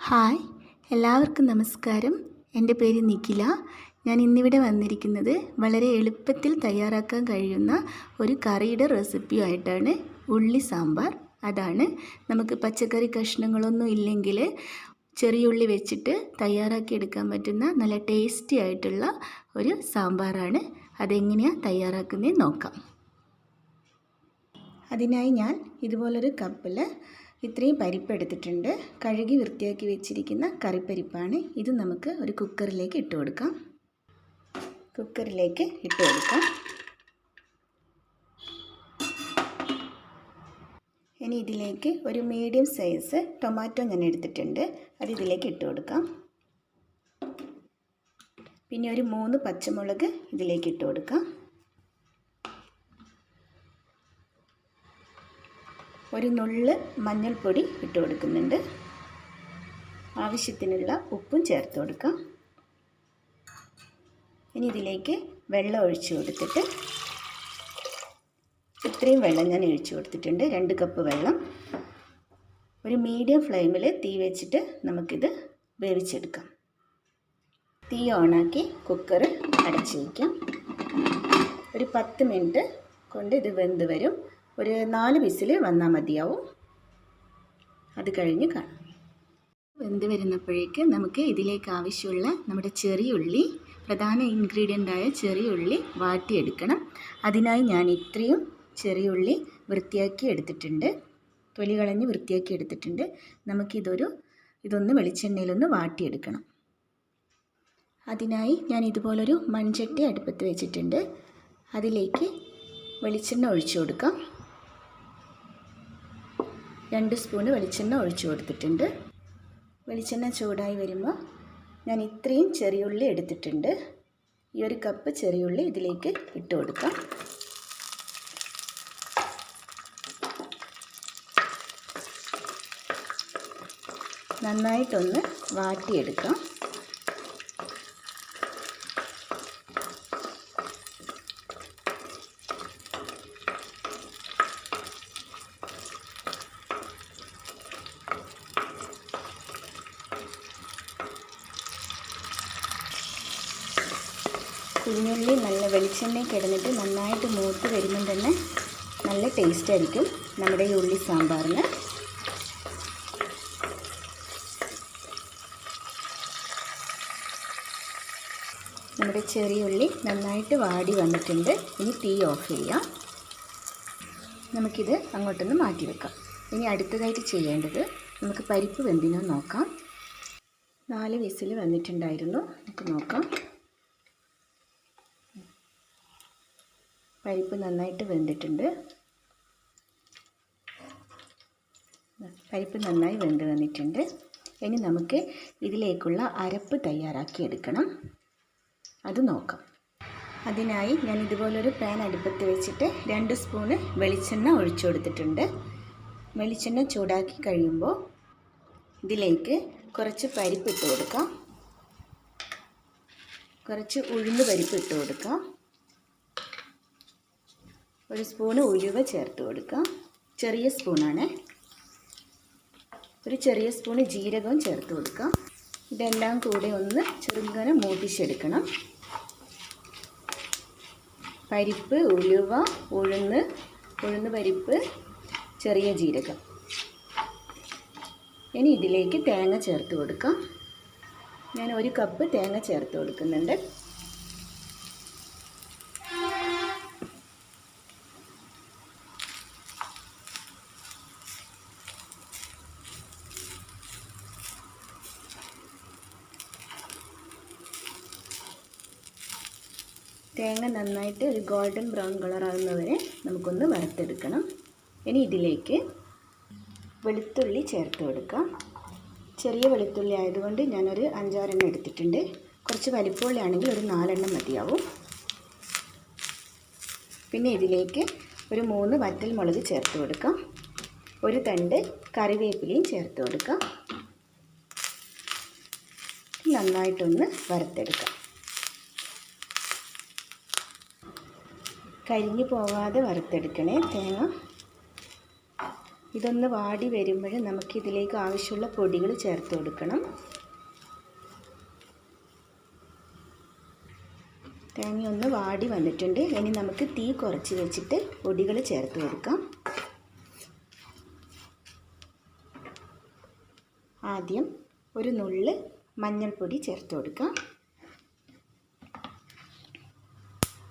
Hi, എല്ലാവർക്കും നമസ്കാരം. എൻ്റെ പേര് നിഖില. ഞാൻ ഇന്നിവിടെ വന്നിരിക്കുന്നത് വളരെ എളുപ്പത്തിൽ തയ്യാറാക്കാൻ കഴിയുന്ന ഒരു കറിയുടെ റെസിപ്പിയുമായിട്ടാണ്. ഉള്ളി സാമ്പാർ. അതാണ് നമുക്ക് പച്ചക്കറി കഷ്ണങ്ങളൊന്നും ഇല്ലെങ്കിൽ ചെറിയ ഉള്ളി വെച്ചിട്ട് തയ്യാറാക്കിയെടുക്കാൻ പറ്റുന്ന നല്ല ടേസ്റ്റി ആയിട്ടുള്ള ഒരു സാമ്പാറാണ്. അതെങ്ങനെയാണ് തയ്യാറാക്കുന്നത് നോക്കാം. അതിനായി ഞാൻ ഇതുപോലൊരു കപ്പിൽ ഇത്രയും പരിപ്പ് എടുത്തിട്ടുണ്ട്. കഴുകി വൃത്തിയാക്കി വെച്ചിരിക്കുന്ന കറിപ്പരിപ്പാണ് ഇത്. നമുക്ക് ഒരു കുക്കറിലേക്ക് ഇട്ട് കൊടുക്കാം. ഇനി ഇതിലേക്ക് ഒരു മീഡിയം സൈസ് ടൊമാറ്റോ ഞാൻ എടുത്തിട്ടുണ്ട്. അത് ഇതിലേക്ക് ഇട്ട് കൊടുക്കാം. പിന്നെ ഒരു 3 പച്ചമുളക് ഇതിലേക്ക് ഇട്ട് കൊടുക്കാം. ഒരു നുള്ള് മഞ്ഞൾപ്പൊടി ഇട്ട് കൊടുക്കുന്നുണ്ട്. ആവശ്യത്തിനുള്ള ഉപ്പും ചേർത്ത് കൊടുക്കാം. ഇനി ഇതിലേക്ക് വെള്ളം ഒഴിച്ച് കൊടുത്തിട്ട്, ഇത്രയും വെള്ളം ഞാൻ ഒഴിച്ച് കൊടുത്തിട്ടുണ്ട്. 2 കപ്പ് വെള്ളം. ഒരു മീഡിയം ഫ്ലെയിമിൽ തീ വെച്ചിട്ട് നമുക്കിത് വേവിച്ചെടുക്കാം. തീ ഓണാക്കി കുക്കർ അടച്ച് വയ്ക്കാം. ഒരു 10 മിനിറ്റ് കൊണ്ട് ഇത് വെന്ത് വരും. ഒരു 4 വിസിൽ വന്നാൽ മതിയാവും. അത് കഴിഞ്ഞ് കാണാം. വെന്ത് വരുന്നപ്പോഴേക്ക് നമുക്ക് ഇതിലേക്ക് ആവശ്യമുള്ള നമ്മുടെ ചെറിയ ഉള്ളി, പ്രധാന ഇൻഗ്രീഡിയൻ്റായ ചെറിയ ഉള്ളി വാട്ടിയെടുക്കണം. അതിനായി ഞാൻ ഇത്രയും ചെറിയ ഉള്ളി വൃത്തിയാക്കി എടുത്തിട്ടുണ്ട്. തൊലി കളഞ്ഞ് വൃത്തിയാക്കി എടുത്തിട്ടുണ്ട്. ഇതൊന്ന് വെളിച്ചെണ്ണയിലൊന്ന് വാട്ടിയെടുക്കണം. അതിനായി ഞാൻ ഇതുപോലൊരു മൺചട്ടി അടുപ്പത്ത് വെച്ചിട്ടുണ്ട്. അതിലേക്ക് വെളിച്ചെണ്ണ ഒഴിച്ചു കൊടുക്കാം. 2 സ്പൂണ് വെളിച്ചെണ്ണ ഒഴിച്ചു കൊടുത്തിട്ടുണ്ട്. വെളിച്ചെണ്ണ ചൂടായി വരുമ്പോൾ ഞാൻ ഇത്രയും ചെറിയുള്ളി എടുത്തിട്ടുണ്ട്. ഈ ഒരു കപ്പ് ചെറിയുള്ളി ഇതിലേക്ക് ഇട്ട് കൊടുക്കാം. നന്നായിട്ടൊന്ന് വാട്ടിയെടുക്കാം. കുഞ്ഞുള്ളി നല്ല വെളിച്ചെണ്ണയിൽ കിടന്നിട്ട് നന്നായിട്ട് മൂത്ത് വരുമ്പം തന്നെ നല്ല ടേസ്റ്റ് ആയിരിക്കും നമ്മുടെ ഈ ഉള്ളി സാമ്പാറിന്. നമ്മുടെ ചെറിയ ഉള്ളി നന്നായിട്ട് വാടി വന്നിട്ടുണ്ട്. ഇനി തീ ഓഫ് ചെയ്യാം. നമുക്കിത് അങ്ങോട്ടൊന്ന് മാറ്റി വെക്കാം. ഇനി അടുത്തതായിട്ട് ചെയ്യേണ്ടത്, നമുക്ക് പരിപ്പ് വെന്തിനോ നോക്കാം. 4 വിസിൽ വന്നിട്ടുണ്ടായിരുന്നു. നമുക്ക് നോക്കാം. പരിപ്പ് നന്നായിട്ട് വെന്തിട്ടുണ്ട്. പരിപ്പ് നന്നായി വെന്ത് വന്നിട്ടുണ്ട്. ഇനി നമുക്ക് ഇതിലേക്കുള്ള അരപ്പ് തയ്യാറാക്കി എടുക്കണം. അത് നോക്കാം. അതിനായി ഞാൻ ഇതുപോലൊരു പാൻ അടുപ്പത്ത് വെച്ചിട്ട് 2 സ്പൂണ് വെളിച്ചെണ്ണ ഒഴിച്ചു കൊടുത്തിട്ടുണ്ട്. വെളിച്ചെണ്ണ ചൂടാക്കി കഴിയുമ്പോൾ ഇതിലേക്ക് കുറച്ച് പരിപ്പ് ഇട്ട് കൊടുക്കാം. കുറച്ച് ഉഴുന്ന് പരിപ്പ് ഇട്ട് കൊടുക്കാം. 1 സ്പൂണ് ഉലുവ ചേർത്ത് കൊടുക്കാം. ചെറിയ സ്പൂണാണ്. ഒരു ചെറിയ സ്പൂണ് ജീരകവും ചേർത്ത് കൊടുക്കാം. ഇതെല്ലാം കൂടെ ഒന്ന് ചെറുങ്ങനെ മൂപ്പിച്ചെടുക്കണം. പരിപ്പ്, ഉലുവ, ഉഴുന്ന് പരിപ്പ്, ചെറിയ ജീരകം. ഇനി ഇതിലേക്ക് തേങ്ങ ചേർത്ത് കൊടുക്കാം. ഞാൻ 1 കപ്പ് തേങ്ങ ചേർത്ത് കൊടുക്കുന്നുണ്ട്. തേങ്ങ നന്നായിട്ട് ഒരു ഗോൾഡൻ ബ്രൗൺ കളർ ആകുന്നവരെ നമുക്കൊന്ന് വറുത്തെടുക്കണം. ഇനി ഇതിലേക്ക് വെളുത്തുള്ളി ചേർത്ത് കൊടുക്കാം. ചെറിയ വെളുത്തുള്ളി ആയതുകൊണ്ട് ഞാനൊരു 5-6 എണ്ണം എടുത്തിട്ടുണ്ട്. കുറച്ച് വലിപ്പമുള്ളയാണെങ്കിൽ ഒരു 4 എണ്ണം മതിയാവും. പിന്നെ ഇതിലേക്ക് ഒരു 3 വറ്റൽ മുളക് ചേർത്ത് കൊടുക്കാം. ഒരു തണ്ട് കറിവേപ്പിലയും ചേർത്ത് കൊടുക്കാം. നന്നായിട്ടൊന്ന് വറുത്തെടുക്കാം. കരിഞ്ഞു പോകാതെ വറുത്തെടുക്കണേ തേങ്ങ. ഇതൊന്ന് വാടി വരുമ്പോൾ നമുക്കിതിലേക്ക് ആവശ്യമുള്ള പൊടികൾ ചേർത്ത് കൊടുക്കണം. തേങ്ങ ഒന്ന് വാടി വന്നിട്ടുണ്ട്. ഇനി നമുക്ക് തീ കുറച്ച് വെച്ചിട്ട് പൊടികൾ ചേർത്ത് കൊടുക്കാം. ആദ്യം ഒരു നുള്ള് മഞ്ഞൾപ്പൊടി ചേർത്ത് കൊടുക്കാം.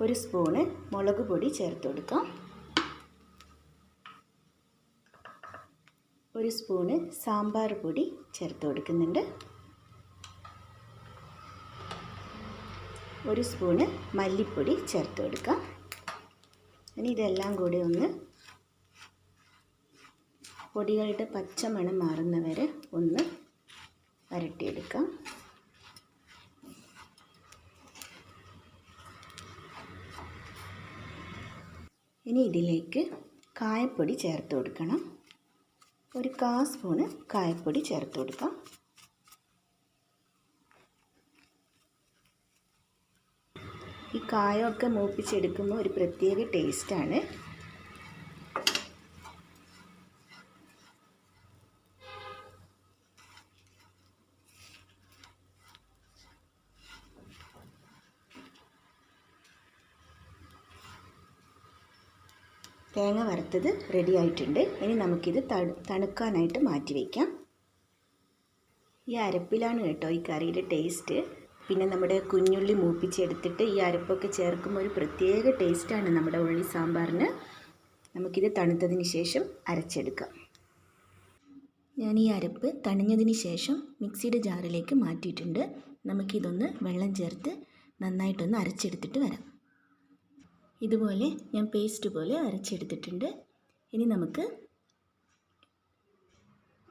ഒരു സ്പൂണ് മുളക് പൊടി ചേർത്ത് കൊടുക്കാം. ഒരു സ്പൂണ് സാമ്പാർ പൊടി ചേർത്ത് കൊടുക്കുന്നുണ്ട്. ഒരു സ്പൂണ് മല്ലിപ്പൊടി ചേർത്ത് കൊടുക്കാം. ഇനി ഇതെല്ലാം കൂടി ഒന്ന് പൊടികളുടെ പച്ചമണം മാറുന്നവരെ ഒന്ന് വരട്ടിയെടുക്കാം. ഇനി ഇതിലേക്ക് കായപ്പൊടി ചേർത്ത് കൊടുക്കണം. ഒരു 1/4 സ്പൂണ് കായപ്പൊടി ചേർത്ത് കൊടുക്കാം. ഈ കായമൊക്കെ മൂപ്പിച്ചെടുക്കുമ്പോൾ ഒരു പ്രത്യേക ടേസ്റ്റാണ്. തേങ്ങ വറുത്തത് റെഡി ആയിട്ടുണ്ട്. ഇനി നമുക്കിത് തണുക്കാനായിട്ട് മാറ്റി വയ്ക്കാം. ഈ അരപ്പിലാണ് കേട്ടോ ഈ കറിയുടെ ടേസ്റ്റ്. പിന്നെ നമ്മുടെ കുഞ്ഞുള്ളി മൂപ്പിച്ചെടുത്തിട്ട് ഈ അരപ്പൊക്കെ ചേർക്കുമ്പോൾ ഒരു പ്രത്യേക ടേസ്റ്റാണ് നമ്മുടെ ഉള്ളി സാമ്പാറിന്. നമുക്കിത് തണുത്തതിന് ശേഷം അരച്ചെടുക്കാം. ഞാൻ ഈ അരപ്പ് തണിഞ്ഞതിന് ശേഷം മിക്സിയുടെ ജാറിലേക്ക് മാറ്റിയിട്ടുണ്ട്. നമുക്കിതൊന്ന് വെള്ളം ചേർത്ത് നന്നായിട്ടൊന്ന് അരച്ചെടുത്തിട്ട് വരാം. ഇതുപോലെ ഞാൻ പേസ്റ്റ് പോലെ അരച്ചെടുത്തിട്ടുണ്ട്. ഇനി നമുക്ക്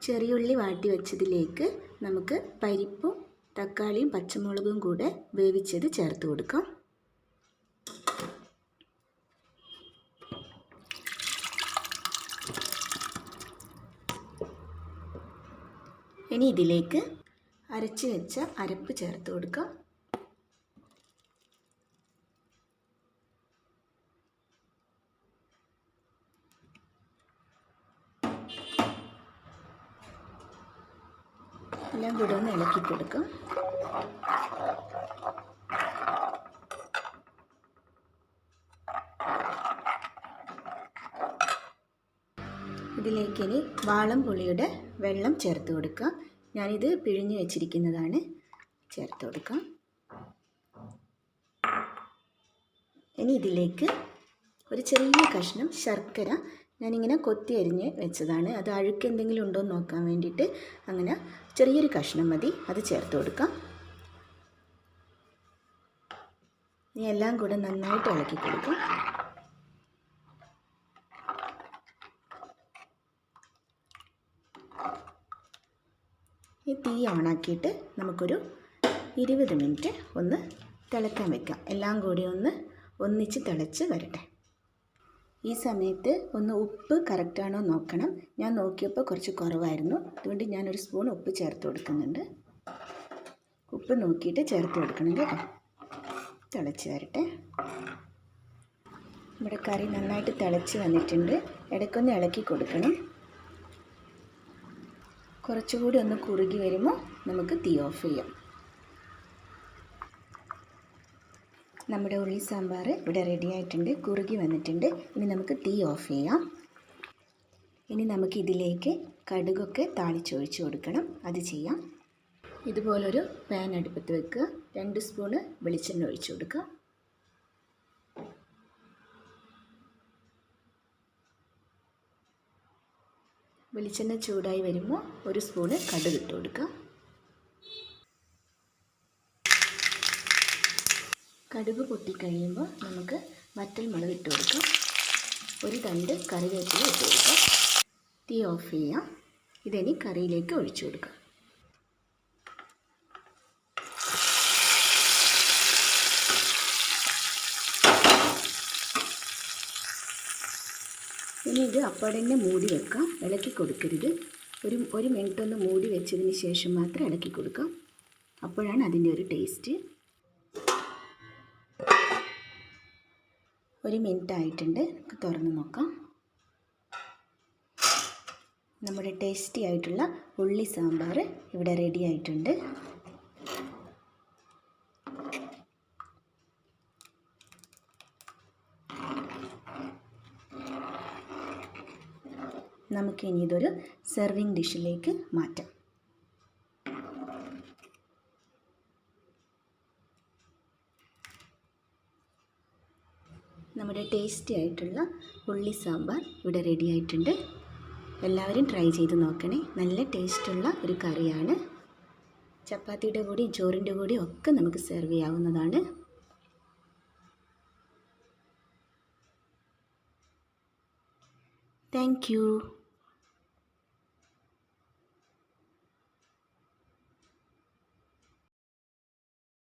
ചെറിയുള്ളി വാട്ടി വെച്ചതിലേക്ക് നമുക്ക് പരിപ്പും തക്കാളിയും പച്ചമുളകും കൂടെ വേവിച്ചത് ചേർത്ത് കൊടുക്കാം. ഇനി ഇതിലേക്ക് അരച്ച് വെച്ച അരപ്പ് ചേർത്ത് കൊടുക്കാം. എല്ലാം കൂടെ ഒന്ന് ഇളക്കി കൊടുക്കാം. ഇതിലേക്ക് ഇനി വാളംപുളിയുടെ വെള്ളം ചേർത്ത് കൊടുക്കാം. ഞാനിത് പിഴിഞ്ഞ് വെച്ചിരിക്കുന്നതാണ്. ചേർത്ത് കൊടുക്കാം. ഇനി ഇതിലേക്ക് ഒരു ചെറിയ കഷ്ണം ശർക്കര ഞാനിങ്ങനെ കൊത്തി അരിഞ്ഞ് വെച്ചതാണ്. അത് അഴുക്ക് എന്തെങ്കിലും ഉണ്ടോ എന്ന് നോക്കാൻ വേണ്ടിയിട്ട് അങ്ങനെ ചെറിയൊരു കഷ്ണം മതി, അത് ചേർത്ത് കൊടുക്കാം. ഇനി എല്ലാം കൂടെ നന്നായിട്ട് ഇളക്കി കൊടുക്കാം. ഈ തീ ഓണാക്കിയിട്ട് നമുക്കൊരു 20 മിനിറ്റ് ഒന്ന് തിളക്കാൻ വെക്കാം. എല്ലാം കൂടി ഒന്നിച്ച് തിളച്ച് വരട്ടെ. ഈ സമയത്ത് ഒന്ന് ഉപ്പ് കറക്റ്റാണോ നോക്കണം. ഞാൻ നോക്കിയപ്പോൾ കുറച്ച് കുറവായിരുന്നു. അതുകൊണ്ട് ഞാനൊരു സ്പൂൺ ഉപ്പ് ചേർത്ത് കൊടുക്കുന്നുണ്ട്. ഉപ്പ് നോക്കിയിട്ട് ചേർത്ത് കൊടുക്കണം കേട്ടോ. തിളച്ച് വരട്ടെ. നമ്മുടെ കറി നന്നായിട്ട് തിളച്ച് വന്നിട്ടുണ്ട്. ഇടയ്ക്കൊന്ന് ഇളക്കി കൊടുക്കണം. കുറച്ചുകൂടി ഒന്ന് കുറുകി വരുമ്പോൾ നമുക്ക് തീ ഓഫ് ചെയ്യാം. നമ്മുടെ ഉള്ളി സാമ്പാർ ഇവിടെ റെഡി ആയിട്ടുണ്ട്. കുറുകി വന്നിട്ടുണ്ട്. ഇനി നമുക്ക് തീ ഓഫ് ചെയ്യാം. ഇനി നമുക്ക് ഇതിലേക്ക് കടുകൊക്കെ താളിച്ചൊഴിച്ച് കൊടുക്കണം. അത് ചെയ്യാം. ഇതുപോലൊരു പാൻ അടുപ്പത്ത് വെക്കുക. 2 സ്പൂണ് വെളിച്ചെണ്ണ ഒഴിച്ച് കൊടുക്കുക. വെളിച്ചെണ്ണ ചൂടായി വരുമ്പോൾ 1 സ്പൂണ് കടുക് ഇട്ട് കൊടുക്കുക. കടുക് പൊട്ടിക്കഴിയുമ്പോൾ നമുക്ക് വറ്റൽമുളക് ഇട്ട് കൊടുക്കാം. 1 തണ്ട് കറിവേപ്പില ഇട്ട് കൊടുക്കാം. തീ ഓഫ് ചെയ്യാം. ഇതിനി കറിയിലേക്ക് ഒഴിച്ചു കൊടുക്കാം. ഇനി ഇത് അപ്പോഴന്നെ മൂടി വെക്കാം. ഇളക്കി കൊടുക്കരുത്. ഒരു മിനിറ്റ് ഒന്ന് മൂടി വെച്ചതിന് ശേഷം മാത്രം ഇളക്കി കൊടുക്കാം. അപ്പോഴാണ് അതിൻ്റെ ഒരു ടേസ്റ്റ്. 1 മിനിറ്റ് ആയിട്ടുണ്ട്. നമുക്ക് തുറന്ന് നോക്കാം. നമ്മുടെ ടേസ്റ്റി ആയിട്ടുള്ള ഉള്ളി സാമ്പാർ ഇവിടെ റെഡി ആയിട്ടുണ്ട്. നമുക്കിനി ഇതൊരു സെർവിങ് ഡിഷിലേക്ക് മാറ്റാം. നമ്മുടെ ടേസ്റ്റി ആയിട്ടുള്ള ഉള്ളി സാമ്പാർ ഇവിടെ റെഡി ആയിട്ടുണ്ട്. എല്ലാവരും ട്രൈ ചെയ്ത് നോക്കണേ. നല്ല ടേസ്റ്റുള്ള ഒരു കറിയാണ്. ചപ്പാത്തിയുടെ കൂടെയും ചോറിൻ്റെ കൂടെയും ഒക്കെ നമുക്ക് സെർവ് ചെയ്യാവുന്നതാണ്. Thank you.